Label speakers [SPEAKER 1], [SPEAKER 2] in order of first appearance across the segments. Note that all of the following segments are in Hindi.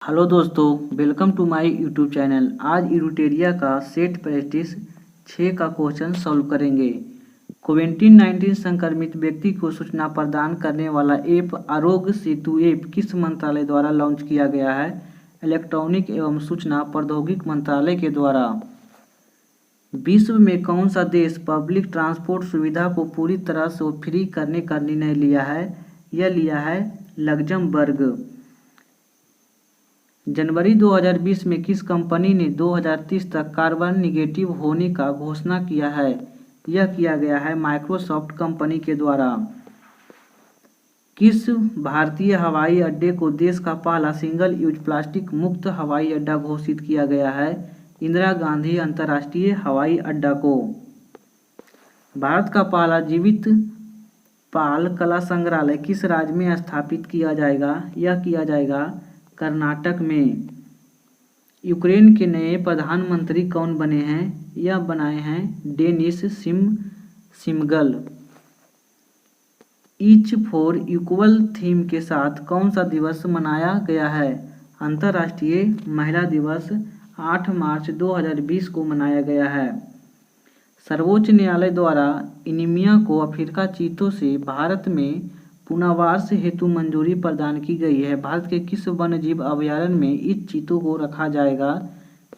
[SPEAKER 1] हेलो दोस्तों, welcome to my YouTube channel. आज यूटेरिया का सेट प्रैक्टिस 6 का क्वेश्चन सॉल्व करेंगे। कोविड-19 संक्रमित व्यक्ति को सूचना प्रदान करने वाला ऐप आरोग्य सेतु ऐप किस मंत्रालय द्वारा लॉन्च किया गया है? इलेक्ट्रॉनिक एवं सूचना प्रौद्योगिकी मंत्रालय के द्वारा। विश्व में कौन सा देश पब्लिक ट्रांसपोर्ट सुविधा को पूरी तरह से फ्री करने का निर्णय लिया है? यह लिया है लग्जमबर्ग। जनवरी 2020 में किस कंपनी ने 2030 तक कार्बन निगेटिव होने का घोषणा किया है? यह किया गया है माइक्रोसॉफ्ट कंपनी के द्वारा। किस भारतीय हवाई अड्डे को देश का पहला सिंगल यूज प्लास्टिक मुक्त हवाई अड्डा घोषित किया गया है? इंदिरा गांधी अंतर्राष्ट्रीय हवाई अड्डा को। भारत का पहला जीवित पाल कला संग्रहालय किस राज्य में स्थापित किया जाएगा? यह किया जाएगा कर्नाटक में। यूक्रेन के नए प्रधानमंत्री कौन बने हैं? यह बनाए हैं डेनिस शिमगल। ईच फॉर इक्वल थीम के साथ कौन सा दिवस मनाया गया है? अंतर्राष्ट्रीय महिला दिवस 8 मार्च 2020 को मनाया गया है। सर्वोच्च न्यायालय द्वारा एनीमिया को अफ्रीका चीतों से भारत में पुनर्वास हेतु मंजूरी प्रदान की गई है। भारत के किस वन्यजीव अभयारण्य में इस चीतों को रखा जाएगा?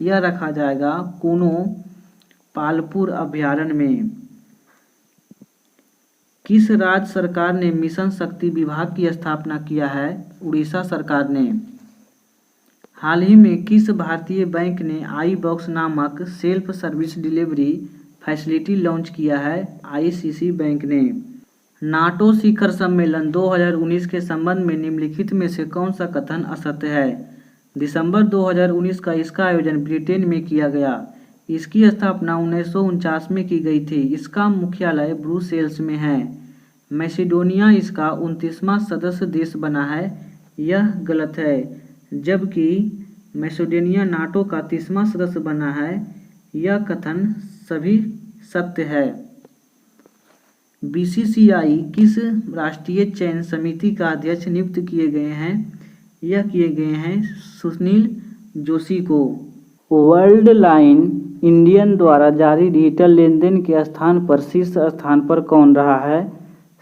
[SPEAKER 1] यह रखा जाएगा कोनो पालपुर अभयारण्य में। किस राज्य सरकार ने मिशन शक्ति विभाग की स्थापना किया है? उड़ीसा सरकार ने। हाल ही में किस भारतीय बैंक ने आई बॉक्स नामक self service delivery facility launch किया है? आईसीसी बैंक ने। नाटो शिखर सम्मेलन 2019 के संबंध में निम्नलिखित में से कौन सा कथन असत्य है? दिसंबर 2019 का इसका आयोजन ब्रिटेन में किया गया। इसकी स्थापना 1949 में की गई थी। इसका मुख्यालय ब्रुसेल्स में है। मैसेडोनिया इसका 29वां सदस्य देश बना है। यह गलत है, जबकि मैसेडोनिया नाटो का 30वां सदस्य बना है। यह कथन सभी सत्य है। बीसीसीआई किस राष्ट्रीय चयन समिति का अध्यक्ष नियुक्त किए गए हैं? यह किए गए हैं सुनील जोशी को। वर्ल्ड लाइन इंडियन द्वारा जारी डिजिटल लेनदेन के स्थान पर शीर्ष स्थान पर कौन रहा है?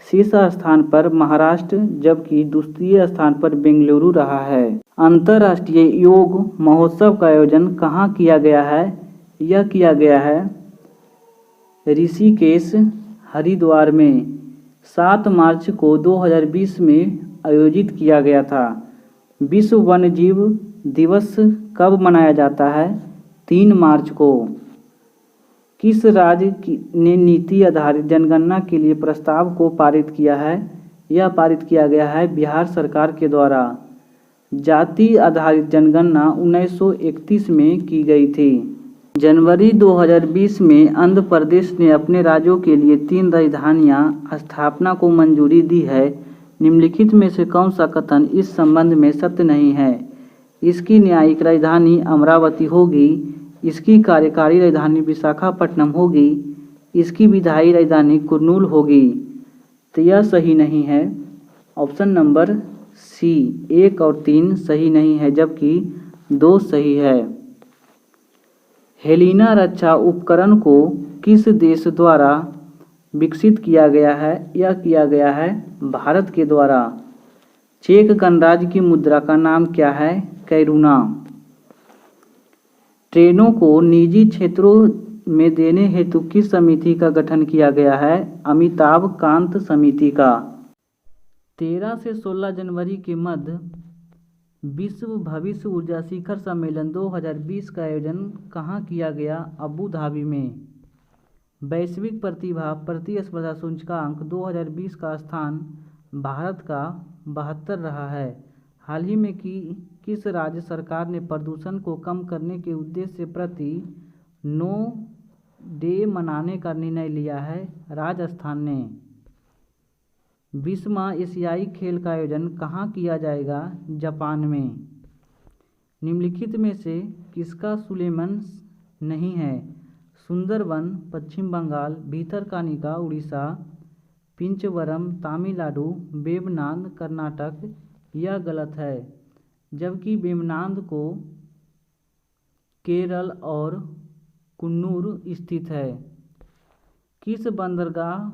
[SPEAKER 1] शीर्ष स्थान पर महाराष्ट्र, जबकि दूसरे स्थान पर बेंगलुरु रहा है। अंतर्राष्ट्रीय योग महोत्सव का आयोजन कहाँ किया गया है? यह किया गया है ऋषिकेश, हरिद्वार में। 7 मार्च को 2020 में आयोजित किया गया था। विश्व वन्यजीव दिवस कब मनाया जाता है? 3 मार्च को। किस राज्य ने नीति आधारित जनगणना के लिए प्रस्ताव को पारित किया है? यह पारित किया गया है बिहार सरकार के द्वारा। जाति आधारित जनगणना 1931 में की गई थी। जनवरी 2020 में आंध्र प्रदेश ने अपने राज्यों के लिए 3 राजधानियां स्थापना को मंजूरी दी है। निम्नलिखित में से कौन सा कथन इस संबंध में सत्य नहीं है? इसकी न्यायिक राजधानी अमरावती होगी। इसकी कार्यकारी राजधानी विशाखापट्टनम होगी। इसकी विधायी राजधानी कुर्नूल होगी। तो यह सही नहीं है। ऑप्शन नंबर सी 1 और 3 सही नहीं है, जबकि 2 सही है। हेलिना रक्षा उपकरण को किस देश द्वारा विकसित किया गया है? यह किया गया है भारत के द्वारा। चेक गणराज्य की मुद्रा का नाम क्या है? कैरूना। ट्रेनों को निजी क्षेत्रों में देने हेतु किस समिति का गठन किया गया है? अमिताभ कांत समिति का। 13 से 16 जनवरी के मध्य विश्व भविष्य ऊर्जा शिखर सम्मेलन 2020 का आयोजन कहाँ किया गया? अबू धाबी में। वैश्विक प्रतिभा प्रतिस्पर्धा सूचकांक 2020 का स्थान भारत का 72 रहा है। हाल ही में किस राज्य सरकार ने प्रदूषण को कम करने के उद्देश्य से प्रति नो डे मनाने का निर्णय लिया है? राजस्थान ने। 20वां एशियाई खेल का आयोजन कहाँ किया जाएगा? जापान में। निम्नलिखित में से किसका सुलेमन नहीं है? सुंदरवन पश्चिम बंगाल, भीतरकानिका उड़ीसा, पिंचवरम तमिलनाडु, वेवनाद कर्नाटक। यह गलत है, जबकि वेवनाद को केरल और कुन्नूर स्थित है। किस बंदरगाह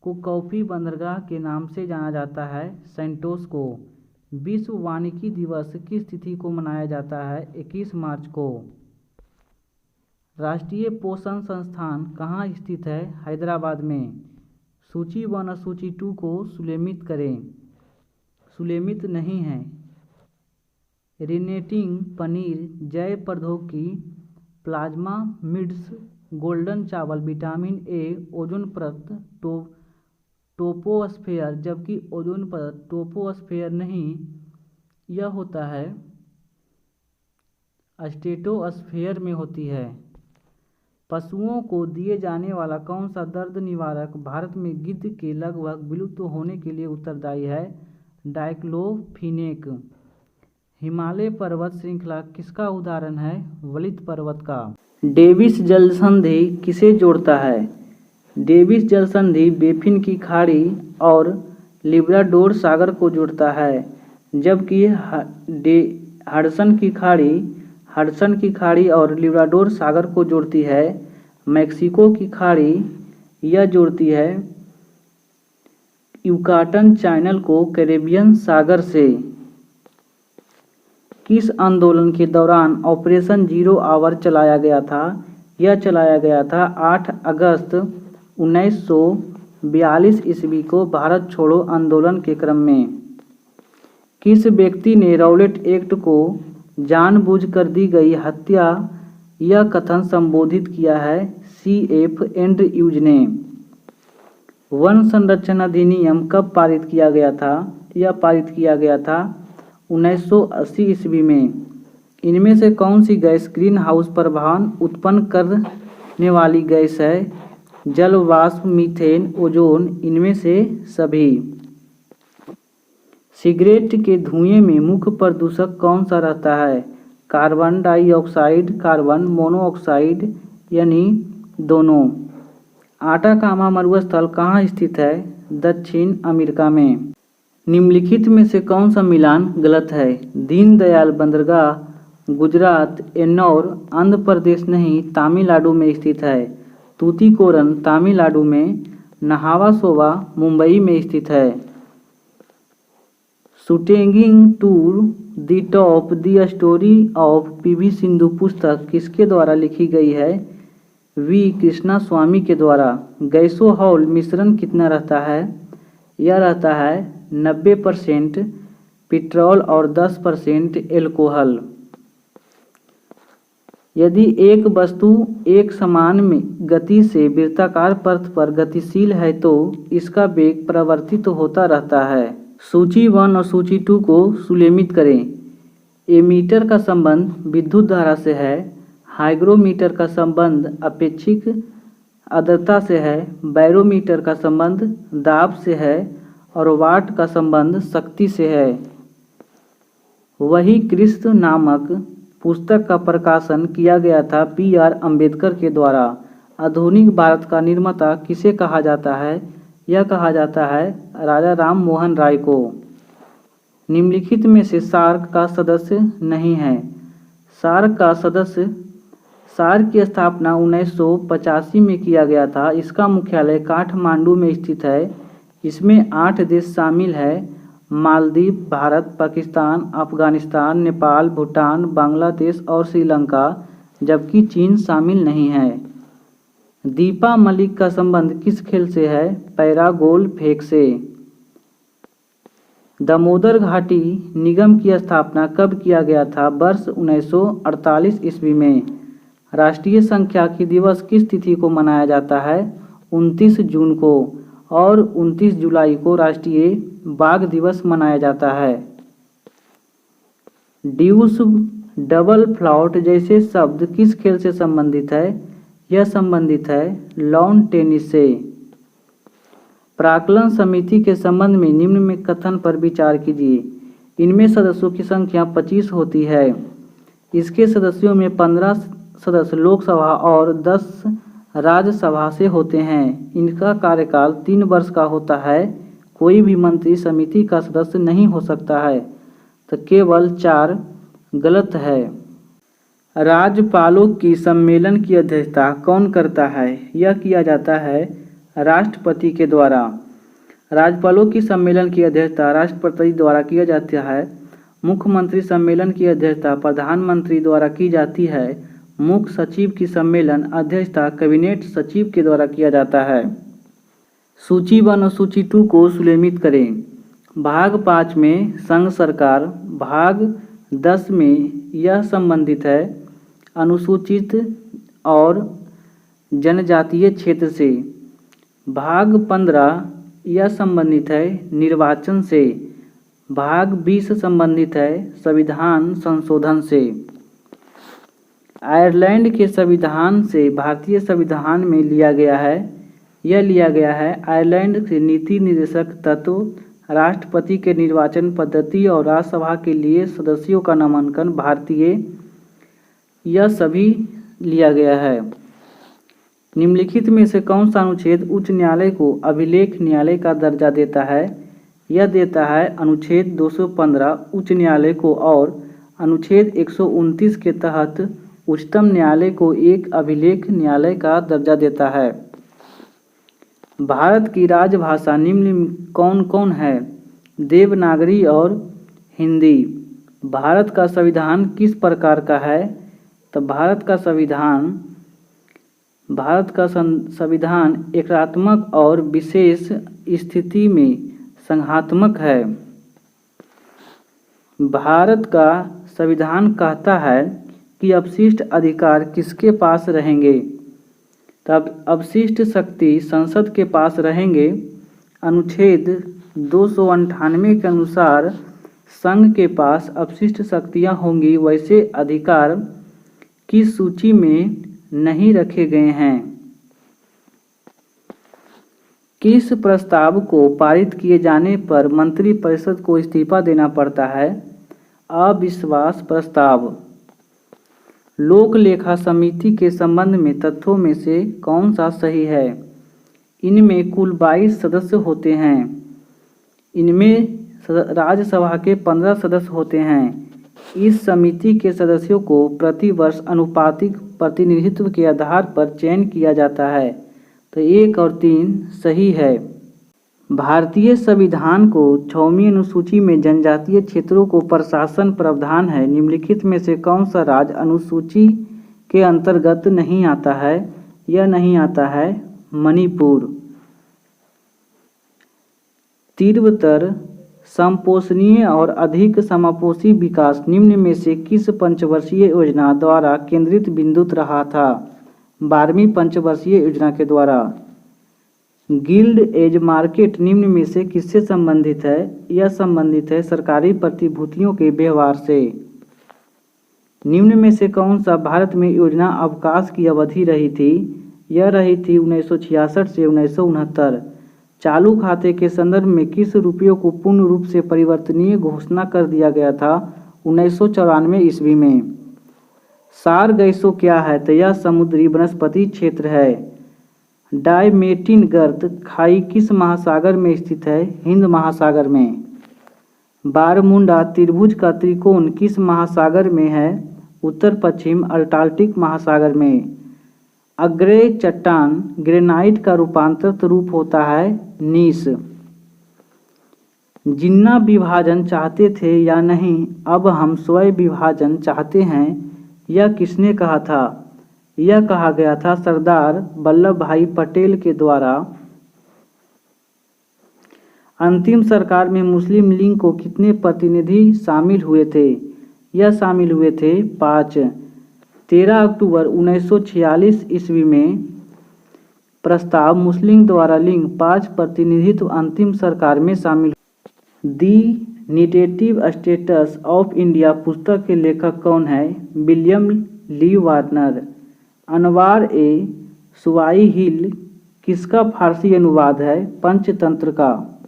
[SPEAKER 1] को कॉफी बंदरगाह के नाम से जाना जाता है? सेंटोस को। विश्व वानिकी दिवस किस तिथि को मनाया जाता है? 21 मार्च को। राष्ट्रीय पोषण संस्थान कहाँ स्थित है? हैदराबाद में। सूची 1 और सूची 2 को सुलेमित करें। सुलेमित नहीं है। रिनेटिंग पनीर, जैव प्रौद्योगिकी, प्लाज्मा मिड्स, गोल्डन चावल, विटामिन ए, ओजोन परत, टोपोस्फेयर, जबकि ओजोन परत टोपोस्फेयर नहीं, यह होता है स्ट्रेटोस्फेयर में होती है। पशुओं को दिए जाने वाला कौन सा दर्द निवारक भारत में गिद्ध के लगभग विलुप्त होने के लिए उत्तरदायी है? डाइक्लोफिनेक। हिमालय पर्वत श्रृंखला किसका उदाहरण है? वलित पर्वत का। डेविस जल संधि किसे जोड़ता है? डेविस जल संधि बेफिन की खाड़ी और लिब्राडोर सागर को जोड़ता है, जबकि हडसन की खाड़ी और लिब्राडोर सागर को जोड़ती है। मैक्सिको की खाड़ी यह जोड़ती है युकाटन चैनल को कैरेबियन सागर से। किस आंदोलन के दौरान ऑपरेशन जीरो आवर चलाया गया था? यह चलाया गया था 8 अगस्त 1942 ईस्वी को भारत छोड़ो आंदोलन के क्रम में। किस व्यक्ति ने रॉलेट एक्ट को जानबूझकर दी गई हत्या यह कथन संबोधित किया है? CF एंड्रयूज ने। वन संरक्षण अधिनियम कब पारित किया गया था? यह पारित किया गया था 1980 ईस्वी में। इनमें से कौन सी गैस ग्रीन हाउस प्रभाव उत्पन्न करने वाली गैस है? जल वाष्प, मीथेन, ओजोन, इनमें से सभी। सिगरेट के धुएं में मुख्य प्रदूषक कौन सा रहता है? कार्बन डाइऑक्साइड, कार्बन मोनोऑक्साइड, यानी दोनों। आटाकामा मरुस्थल कहाँ स्थित है? दक्षिण अमेरिका में। निम्नलिखित में से कौन सा मिलान गलत है? दीनदयाल बंदरगाह गुजरात एन्नौर आंध्र प्रदेश नहीं तमिलनाडु में स्थित है। तूतीकोरन तमिलनाडु में, नहावा मुंबई में स्थित है। Shooting tour the top the story of PV Sindhu पुस्तक किसके द्वारा लिखी गई है? V कृष्णा स्वामी के द्वारा। गैसोहॉल मिश्रण कितना रहता है? यह रहता है 90% पेट्रोल और 10% एल्कोहल। यदि एक वस्तु एक समान में गति से वृत्ताकार पथ पर गतिशील है तो इसका वेग परिवर्तित होता रहता है। सूची 1 और सूची 2 को सुलेमित करें। एमीटर का संबंध विद्युत धारा से है। हाइग्रोमीटर का संबंध अपेक्षिक आर्द्रता से है। बैरोमीटर का संबंध दाब से है और वाट का संबंध शक्ति से है। वही क्रिस्त नामक पुस्तक का प्रकाशन किया गया था PR अम्बेडकर के द्वारा। आधुनिक भारत का निर्माता किसे कहा जाता है? यह कहा जाता है राजा राम मोहन राय को। निम्नलिखित में से सार्क का सदस्य नहीं है। सार्क की स्थापना 1985 में किया गया था। इसका मुख्यालय काठमांडू में स्थित है। इसमें 8 देश शामिल है: मालदीव, भारत, पाकिस्तान, अफगानिस्तान, नेपाल, भूटान, बांग्लादेश और श्रीलंका, जबकि चीन शामिल नहीं है। दीपा मलिक का संबंध किस खेल से है? पैरागोल फेंक से। दामोदर घाटी निगम की स्थापना कब किया गया था? वर्ष 1948 ईस्वी में। राष्ट्रीय सांख्यिकी दिवस किस तिथि को मनाया जाता है? 29 जून को। और 29 जुलाई को राष्ट्रीय बाघ दिवस मनाया जाता है। ड्यूस, डबल फ्लॉट जैसे शब्द किस खेल से संबंधित है? यह संबंधित है लॉन टेनिस से। प्राक्कलन समिति के संबंध में निम्न में कथन पर विचार कीजिए। इनमें सदस्यों की संख्या 25 होती है। इसके सदस्यों में 15 सदस्य लोकसभा और 10 राज्यसभा से होते हैं। इनका कार्यकाल 3 वर्ष का होता है। कोई भी मंत्री समिति का सदस्य नहीं हो सकता है। तो केवल 4 गलत है। राज्यपालों की सम्मेलन की अध्यक्षता कौन करता है? यह किया जाता है राष्ट्रपति के द्वारा। राज्यपालों की सम्मेलन की अध्यक्षता राष्ट्रपति द्वारा किया जाता है। मुख्यमंत्री सम्मेलन की अध्यक्षता प्रधानमंत्री द्वारा की जाती है। मुख्य सचिव की सम्मेलन अध्यक्षता कैबिनेट सचिव के द्वारा किया जाता है। सूची 1 और सूची 2 को सुलेखित करें। भाग 5 में संघ सरकार, भाग 10 में यह संबंधित है अनुसूचित और जनजातीय क्षेत्र से। भाग 15 यह संबंधित है निर्वाचन से। भाग 20 संबंधित है संविधान संशोधन से। आयरलैंड के संविधान से भारतीय संविधान में लिया गया है। यह लिया गया है आयरलैंड के नीति निर्देशक तत्व, राष्ट्रपति के निर्वाचन पद्धति और राज्यसभा के लिए सदस्यों का नामांकन भारतीय, यह सभी लिया गया है। निम्नलिखित में से कौन सा अनुच्छेद उच्च न्यायालय को अभिलेख न्यायालय का दर्जा देता है? यह देता है अनुच्छेद 215 उच्च न्यायालय को और अनुच्छेद 129 के तहत उच्चतम न्यायालय को एक अभिलेख न्यायालय का दर्जा देता है। भारत की राजभाषा निम्न में कौन कौन है? देवनागरी और हिंदी। भारत का संविधान किस प्रकार का है? तो भारत का संविधान एकात्मक और विशेष स्थिति में संघात्मक है। भारत का संविधान कहता है कि अपशिष्ट अधिकार किसके पास रहेंगे? तब अपशिष्ट शक्ति संसद के पास रहेंगे। अनुच्छेद 298 के अनुसार संघ के पास अपशिष्ट शक्तियां होंगी। वैसे अधिकार किस सूची में नहीं रखे गए हैं? किस प्रस्ताव को पारित किए जाने पर मंत्रिपरिषद को इस्तीफा देना पड़ता है? अविश्वास प्रस्ताव। लोक लेखा समिति के संबंध में तथ्यों में से कौन सा सही है? इनमें कुल 22 सदस्य होते हैं। इनमें राज्यसभा के 15 सदस्य होते हैं। इस समिति के सदस्यों को प्रतिवर्ष अनुपातिक प्रतिनिधित्व के आधार पर चयन किया जाता है। तो 1 और 3 सही है। भारतीय संविधान को 6वीं अनुसूची में जनजातीय क्षेत्रों को प्रशासन प्रावधान है। निम्नलिखित में से कौन सा राज्य अनुसूची के अंतर्गत नहीं आता है? यह नहीं आता है मणिपुर। तीव्रतर समपोषणीय और अधिक समापोषी विकास निम्न में से किस पंचवर्षीय योजना द्वारा केंद्रित बिंदु रहा था? 12वीं पंचवर्षीय योजना के द्वारा। गिल्ड एज मार्केट निम्न में से किससे संबंधित है? यह संबंधित है सरकारी प्रतिभूतियों के व्यवहार से। निम्न में से कौन सा भारत में योजना अवकाश की अवधि रही थी? यह रही थी 1966 से 1969। चालू खाते के संदर्भ में किस रुपये को पूर्ण रूप से परिवर्तनीय घोषणा कर दिया गया था? 1994 ईस्वी में। सार गैसों क्या है? तो यह समुद्री वनस्पति क्षेत्र है। डायमेटिन गर्त खाई किस महासागर में स्थित है? हिंद महासागर में। बारमूडा त्रिभुज का त्रिकोण किस महासागर में है? उत्तर पश्चिम अटलांटिक महासागर में। अग्रेय चट्टान ग्रेनाइट का रूपांतरित रूप होता है नीस। जिन्ना विभाजन चाहते थे या नहीं, अब हम स्वयं विभाजन चाहते हैं, यह किसने कहा था? यह कहा गया था सरदार वल्लभ भाई पटेल के द्वारा। अंतिम सरकार में मुस्लिम लीग को कितने प्रतिनिधि शामिल हुए थे? यह शामिल हुए थे 5। 13 अक्टूबर 1946 ईस्वी में प्रस्ताव मुस्लिम द्वारा लीग 5 प्रतिनिधित्व अंतिम सरकार में शामिल। दी नीडेटिव स्टेटस ऑफ इंडिया पुस्तक के लेखक कौन है? विलियम ली वार्नर। अनवार ए सुवाहिली किसका फारसी अनुवाद है? पंचतंत्र का।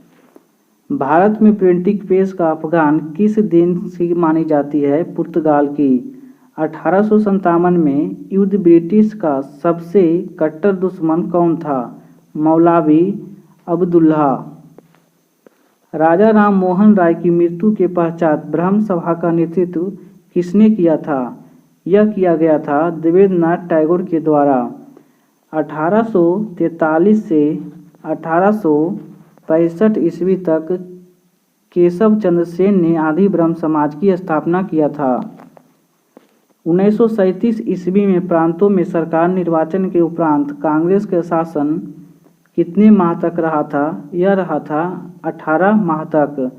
[SPEAKER 1] भारत में प्रिंटिंग प्रेस का अफगान किस देश की मानी जाती है? पुर्तगाल की। 1857 में युद्ध ब्रिटिश का सबसे कट्टर दुश्मन कौन था? मौलवी अब्दुल्ला। राजा राम मोहन राय की मृत्यु के पश्चात ब्रह्म सभा का नेतृत्व किसने किया था? यह किया गया था देवेंद्रनाथ टैगोर के द्वारा। 1843 से 1865 ईस्वी तक केशव चंद्र सेन ने आदि ब्रह्म समाज की स्थापना किया था। 1937 ईस्वी में प्रांतों में सरकार निर्वाचन के उपरांत कांग्रेस का शासन कितने माह तक रहा था? यह रहा था 18 माह तक।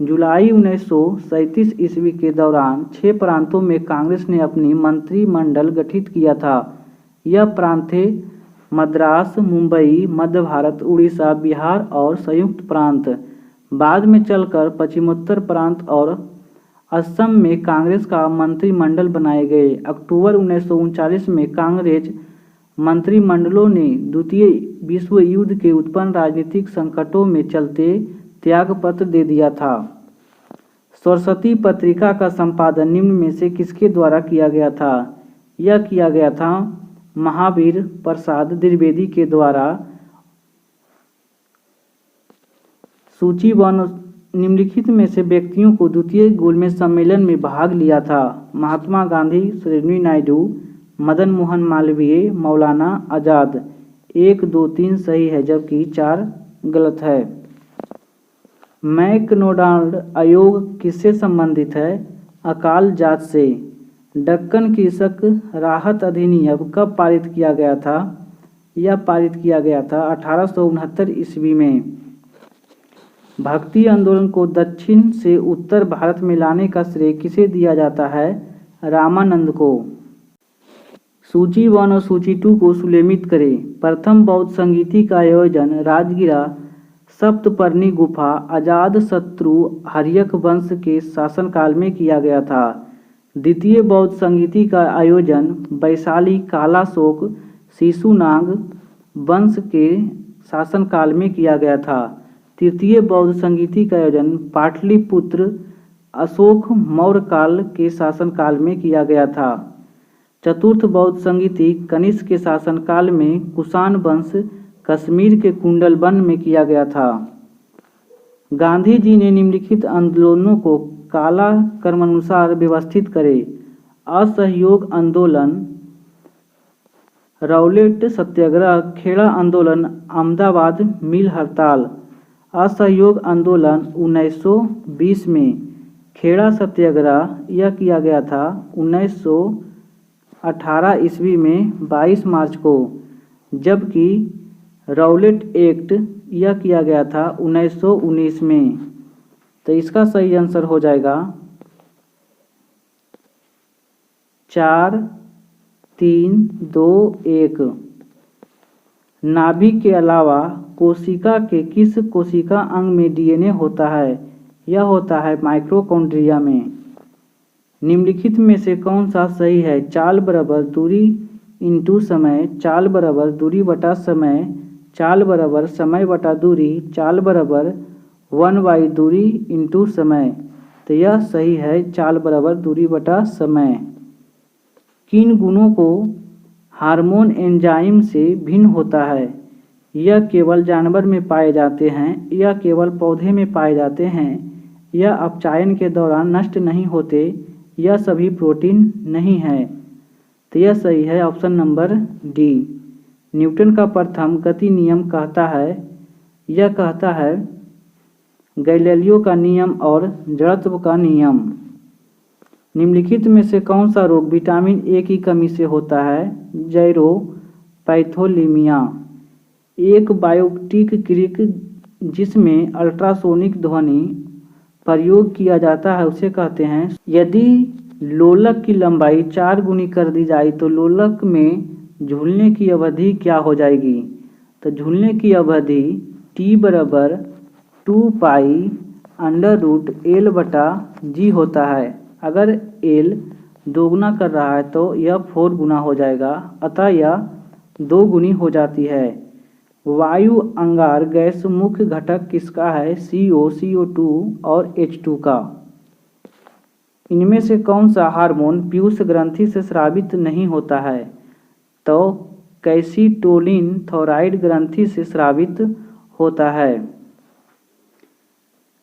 [SPEAKER 1] जुलाई 1937 ईस्वी के दौरान 6 प्रांतों में कांग्रेस ने अपनी मंत्रिमंडल गठित किया था। यह प्रांत थे मद्रास, मुंबई, मध्य भारत, उड़ीसा, बिहार और संयुक्त प्रांत। बाद में चलकर पश्चिमोत्तर प्रांत और असम में कांग्रेस का मंत्रिमंडल बनाए गए। अक्टूबर 1939 में कांग्रेस मंत्रिमंडलों ने द्वितीय विश्व युद्ध के उत्पन्न राजनीतिक संकटों में चलते त्यागपत्र दे दिया था। सरस्वती पत्रिका का संपादन निम्न में से किसके द्वारा किया गया था? यह किया गया था महावीर प्रसाद द्विवेदी के द्वारा। सूचीबद्ध निम्नलिखित में से व्यक्तियों को द्वितीय गोलमेज सम्मेलन में भाग लिया था? महात्मा गांधी, सरोजिनी नायडू, मदन मोहन मालवीय, मौलाना आजाद। 1, 2, 3 सही है जबकि 4 गलत है। मैकडोनाल्ड आयोग किससे संबंधित है? अकाल जात से। दक्कन कृषक राहत अधिनियम कब पारित किया गया था? यह पारित किया गया था 1869 ईस्वी में। भक्ति आंदोलन को दक्षिण से उत्तर भारत में लाने का श्रेय किसे दिया जाता है? रामानंद को। सूची 1 और सूची 2 को सुलेमित करें। प्रथम बौद्ध संगीति का आयोजन राजगिरा सप्तपर्णी गुफा अजात शत्रु हर्यक वंश के शासनकाल में किया गया था। द्वितीय बौद्ध संगीति का आयोजन वैशाली कालाशोक शिशुनाग वंश के शासनकाल में किया गया था। तृतीय बौद्ध संगीति का आयोजन पाटलिपुत्र अशोक मौर्य काल के शासनकाल में किया गया था। चतुर्थ बौद्ध संगीति कनिष्क के शासनकाल में कुषाण वंश कश्मीर के कुंडल वन में किया गया था। गांधी जी ने निम्नलिखित आंदोलनों को काला क्रमानुसार व्यवस्थित करें। असहयोग आंदोलन, रौलेट सत्याग्रह, खेड़ा आंदोलन, अहमदाबाद मिल हड़ताल। असहयोग आंदोलन 1920 में, खेड़ा सत्याग्रह यह किया गया था 1918 ईस्वी में 22 मार्च को, जबकि रौलेट एक्ट यह किया गया था 1919 में। तो इसका सही आंसर हो जाएगा 4, 3, 2, 1। नाभि के अलावा कोशिका के किस कोशिका अंग में डीएनए होता है? यह होता है माइटोकॉन्ड्रिया में। निम्नलिखित में से कौन सा सही है? चाल बराबर दूरी इंटू समय, चाल बराबर दूरी बटा समय, चाल बराबर समय बटा दूरी, चाल बराबर 1/, दूरी इंटू समय। तो यह सही है चाल बराबर दूरी बटा समय। किन गुणों को हार्मोन एंजाइम से भिन्न होता है? यह केवल जानवर में पाए जाते हैं, यह केवल पौधे में पाए जाते हैं, यह अपचायन के दौरान नष्ट नहीं होते, यह सभी प्रोटीन नहीं है। तो यह सही है ऑप्शन नंबर डी। न्यूटन का प्रथम गति नियम कहता है, यह कहता है गैलीलियो का नियम और जड़त्व का नियम। निम्नलिखित में से कौन सा रोग विटामिन ए की कमी से होता है? जैरोपैथोलीमिया। एक बायोप्टिक क्लिक जिसमें अल्ट्रासोनिक ध्वनि प्रयोग किया जाता है उसे कहते हैं। यदि लोलक की लंबाई 4 गुनी कर दी जाए तो लोलक में झूलने की अवधि क्या हो जाएगी? तो झूलने की अवधि t बराबर 2π√L/g होता है। अगर L 2 गुना कर रहा है तो यह 4 गुना हो जाएगा, अतः यह 2 गुनी हो जाती है। वायु अंगार गैस मुख्य घटक किसका है? CO, CO2 और H2 का। इनमें से कौन सा हार्मोन पीयूष ग्रंथि से स्रावित नहीं होता है? तो कैसिटोलिन थायराइड ग्रंथि से स्रावित होता है।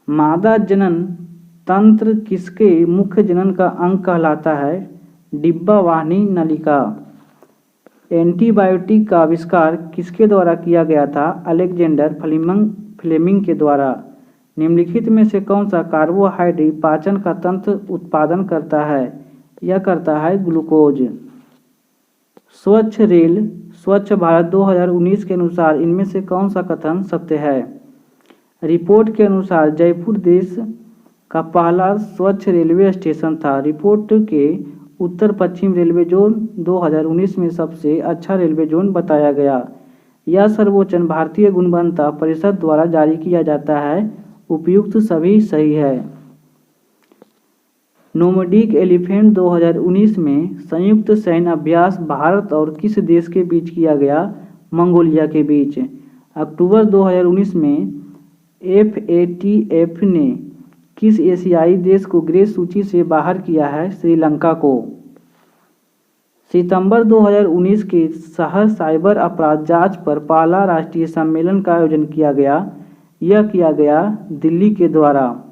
[SPEAKER 1] मादा जनन तंत्र किसके मुख्य जनन का अंग कहलाता है? डिब्बावाहिनी नलिका। एंटीबायोटिक का आविष्कार किसके द्वारा किया गया था? अलेक्जेंडर फ्लेमिंग के द्वारा। निम्नलिखित में से कौन सा कार्बोहाइड्रेट पाचन का तंत्र उत्पादन करता है? यह करता है ग्लूकोज। स्वच्छ रेल स्वच्छ भारत 2019 के अनुसार इनमें से कौन सा कथन सत्य है? रिपोर्ट के अनुसार जयपुर देश का पहला स्वच्छ रेलवे स्टेशन था। रिपोर्ट के उत्तर पश्चिम रेलवे जोन 2019 में सबसे अच्छा रेलवे जोन बताया गया। यह सर्वोच्च भारतीय गुणवत्ता परिषद द्वारा जारी किया जाता है। उपयुक्त सभी सही है। नोमैडिक एलिफेंट 2019 में संयुक्त सैन्य अभ्यास भारत और किस देश के बीच किया गया? मंगोलिया के बीच। अक्टूबर 2019 में FATF ने किस एशियाई देश को ग्रे सूची से बाहर किया है? श्रीलंका को। सितंबर 2019 के शहर साइबर अपराध जांच पर पहला राष्ट्रीय सम्मेलन का आयोजन किया गया। यह किया गया दिल्ली के द्वारा।